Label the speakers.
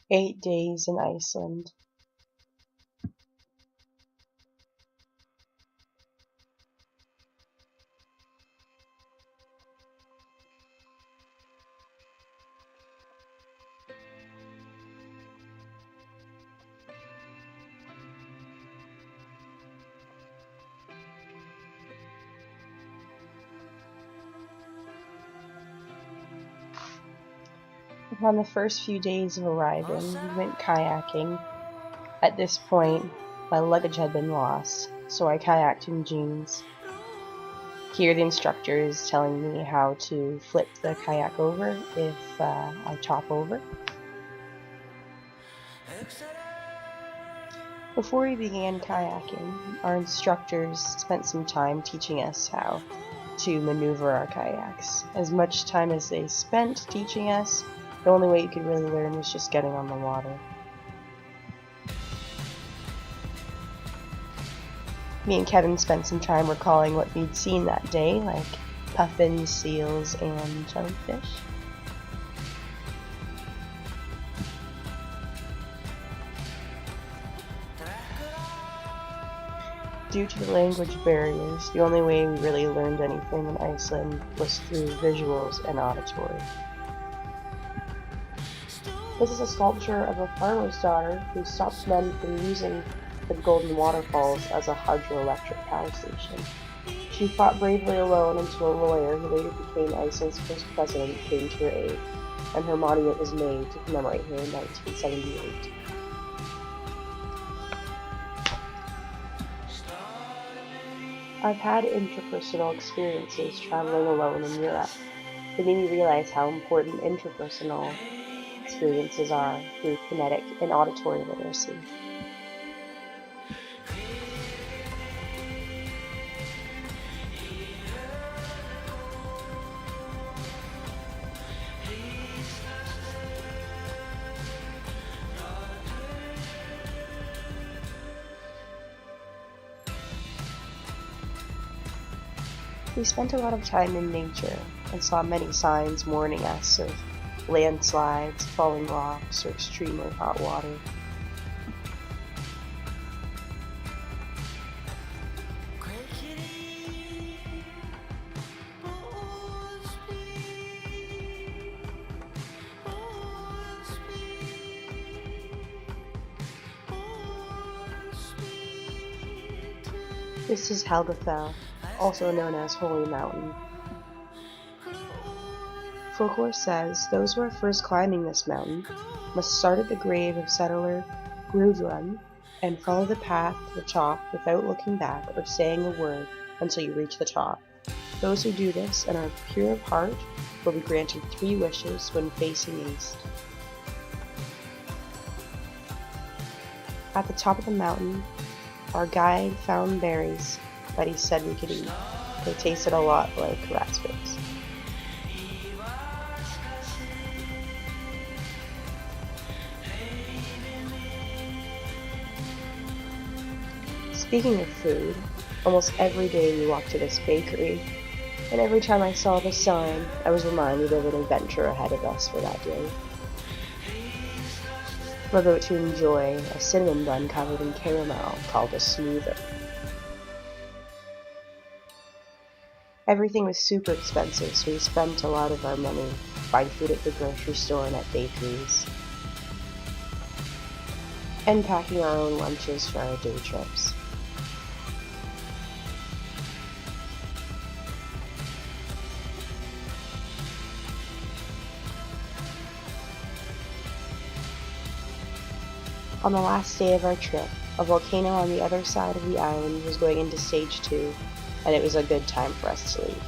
Speaker 1: 8 days in Iceland. Upon the first few days of arriving, we went kayaking. At this point, my luggage had been lost, so I kayaked in jeans. Here the instructor is telling me how to flip the kayak over if I top over. Before we began kayaking, our instructors spent some time teaching us how to maneuver our kayaks. As much time as they spent teaching us, the only way you could really learn was just getting on the water. Me and Kevin spent some time recalling what we'd seen that day, like puffins, seals, and jellyfish. Due to the language barriers, the only way we really learned anything in Iceland was through visuals and auditory. This is a sculpture of a farmer's daughter who stops men from using the Golden Waterfalls as a hydroelectric power station. She fought bravely alone until a lawyer who later became Iceland's first president came to her aid, and her monument was made to commemorate her in 1978. I've had interpersonal experiences traveling alone in Europe. They made me realize how important interpersonal experiences are through kinetic and auditory literacy. We spent a lot of time in nature and saw many signs warning us of landslides, falling rocks, or extremely hot water. This is Helgafell, also known as Holy Mountain. Folklore says those who are first climbing this mountain must start at the grave of settler Gudrun and follow the path to the top without looking back or saying a word until you reach the top. Those who do this and are pure of heart will be granted 3 wishes when facing east. At the top of the mountain, our guide found berries that he said we could eat. They tasted a lot like raspberries. Speaking of food, almost every day we walked to this bakery, and every time I saw the sign, I was reminded of an adventure ahead of us for that day. I'm about to enjoy a cinnamon bun covered in caramel called a smoother. Everything was super expensive, so we spent a lot of our money buying food at the grocery store and at bakeries, and packing our own lunches for our day trips. On the last day of our trip, a volcano on the other side of the island was going into stage 2, and it was a good time for us to leave.